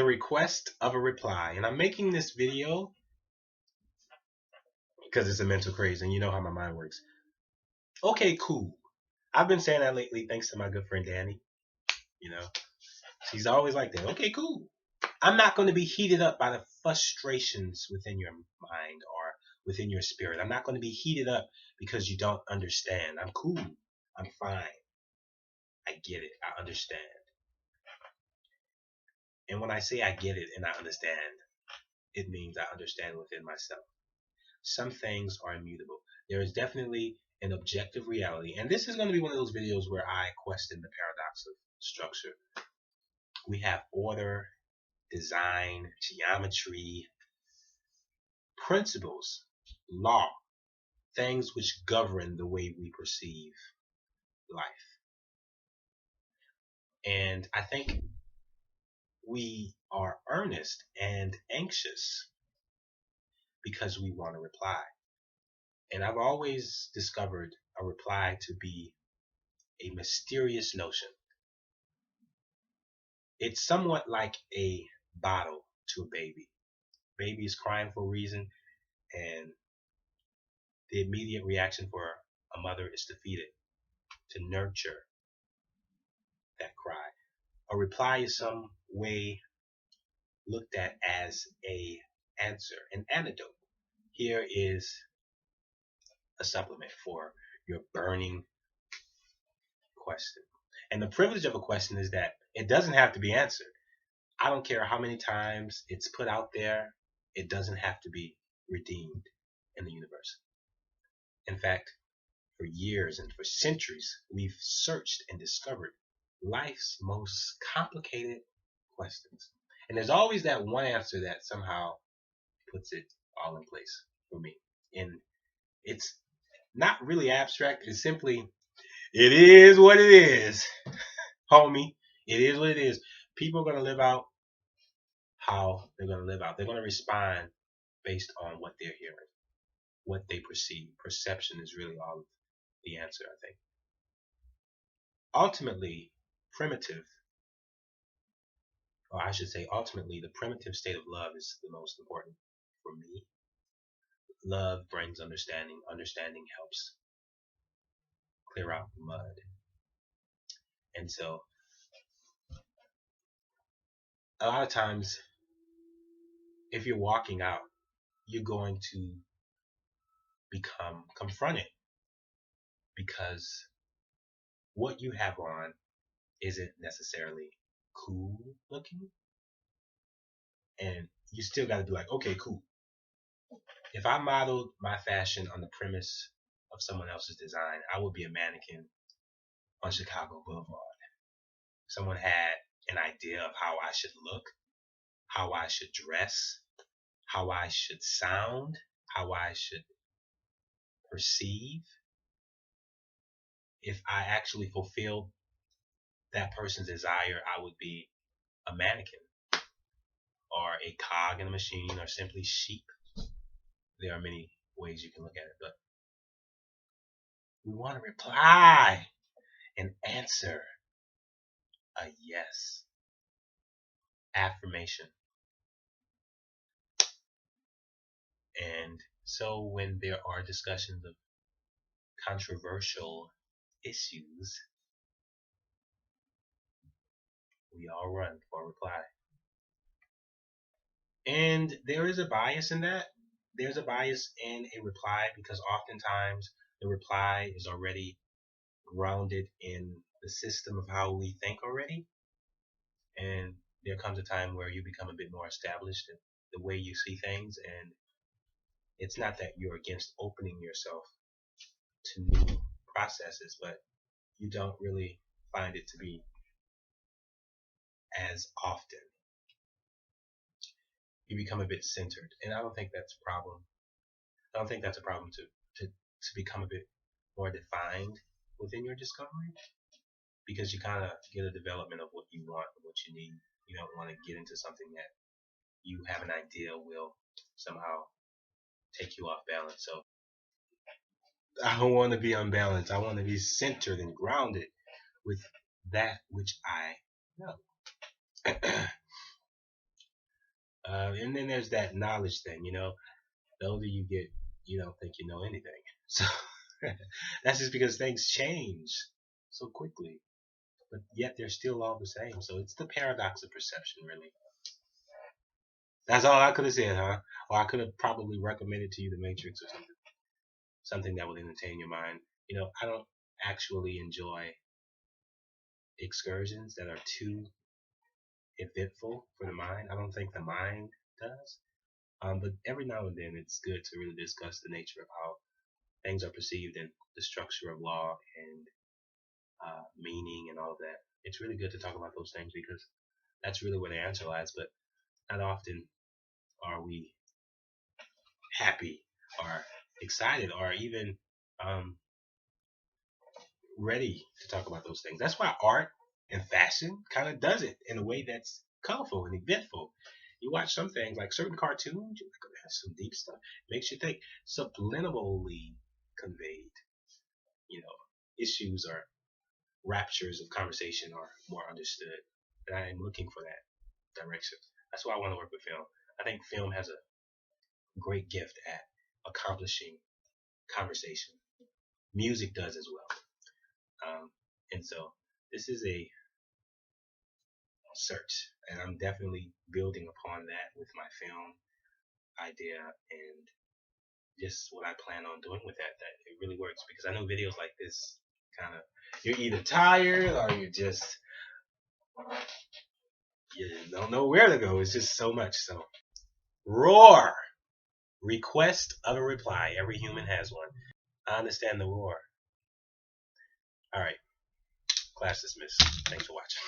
the request of a reply. And I'm making this video because it's a mental craze, and you know how my mind works. Okay, cool. I've been saying that lately thanks to my good friend Danny. You know, she's always like that. Okay, cool. I'm not going to be heated up by the frustrations within your mind or within your spirit. I'm not going to be heated up because you don't understand. I'm cool. I'm fine. I get it. I understand. And when I say I get it and I understand, it means I understand within myself. Some things are immutable. There is definitely an objective reality. And this is going to be one of those videos where I question the paradox of structure. We have order, design, geometry, principles, law, things which govern the way we perceive life. And I think we are earnest and anxious because we want a reply. And I've always discovered a reply to be a mysterious notion. It's somewhat like a bottle to a baby. Baby is crying for a reason, and the immediate reaction for a mother is to feed it, to nurture that cry. A reply is some way looked at as a answer, an antidote. Here is a supplement for your burning question. And the privilege of a question is that it doesn't have to be answered. I don't care how many times it's put out there, it doesn't have to be redeemed in the universe. In fact, for years and for centuries, we've searched and discovered life's most complicated questions. And there's always that one answer that somehow puts it all in place for me. And it's not really abstract, it's simply, it is what it is, homie. It is what it is. People are going to live out how they're going to live out. They're going to respond based on what they're hearing, what they perceive. Perception is really all of the answer, I think. Ultimately, primitive, or I should say, ultimately, the primitive state of love is the most important for me. Love brings understanding. Understanding helps clear out the mud. And so, a lot of times, if you're walking out, you're going to become confronted because what you have on isn't necessarily cool looking, and you still got to be like, okay, cool. If I modeled my fashion on the premise of someone else's design, I would be a mannequin on Chicago Boulevard. Someone had an idea of how I should look, how I should dress, how I should sound, how I should perceive. If I actually fulfilled that person's desire, I would be a mannequin or a cog in a machine or simply sheep. There are many ways you can look at it, but we want to reply and answer a yes. Affirmation. And so when there are discussions of controversial issues, we all run for a reply. And there is a bias in that. There's a bias in a reply because oftentimes the reply is already grounded in the system of how we think already. And there comes a time where you become a bit more established in the way you see things. And it's not that you're against opening yourself to new processes, but you don't really find it to be as often. You become a bit centered, and I don't think that's a problem. I don't think that's a problem to become a bit more defined within your discovery, because you kind of get a development of what you want and what you need. You don't want to get into something that you have an idea will somehow take you off balance. So I don't want to be unbalanced. I want to be centered and grounded with that which I know. And then there's that knowledge thing. The older you get, you don't think you know anything. So that's just because things change so quickly, but yet they're still all the same. So it's the paradox of perception, really. That's all I could have said, huh? Or I could have probably recommended to you The Matrix or something that would entertain your mind. I don't actually enjoy excursions that are too eventful for the mind. I don't think the mind does. But every now and then, it's good to really discuss the nature of how things are perceived and the structure of law and meaning and all of that. It's really good to talk about those things because that's really where the answer lies. But not often are we happy or excited or even um, ready to talk about those things. That's why art and fashion kind of does it in a way that's colorful and eventful. You watch some things like certain cartoons, you're like, oh, that's some deep stuff. Makes you think. Subliminally conveyed, you know, issues or raptures of conversation are more understood. And I am looking for that direction. That's why I want to work with film. I think film has a great gift at accomplishing conversation. Music does as well. And so this is a search, and I'm definitely building upon that with my film idea and just what I plan on doing with that. That it really works because I know videos like this kind of you're either tired or you don't know where to go. It's just so much. So roar, request of a reply. Every human has one. I understand the roar. All right, class dismissed. Thanks for watching.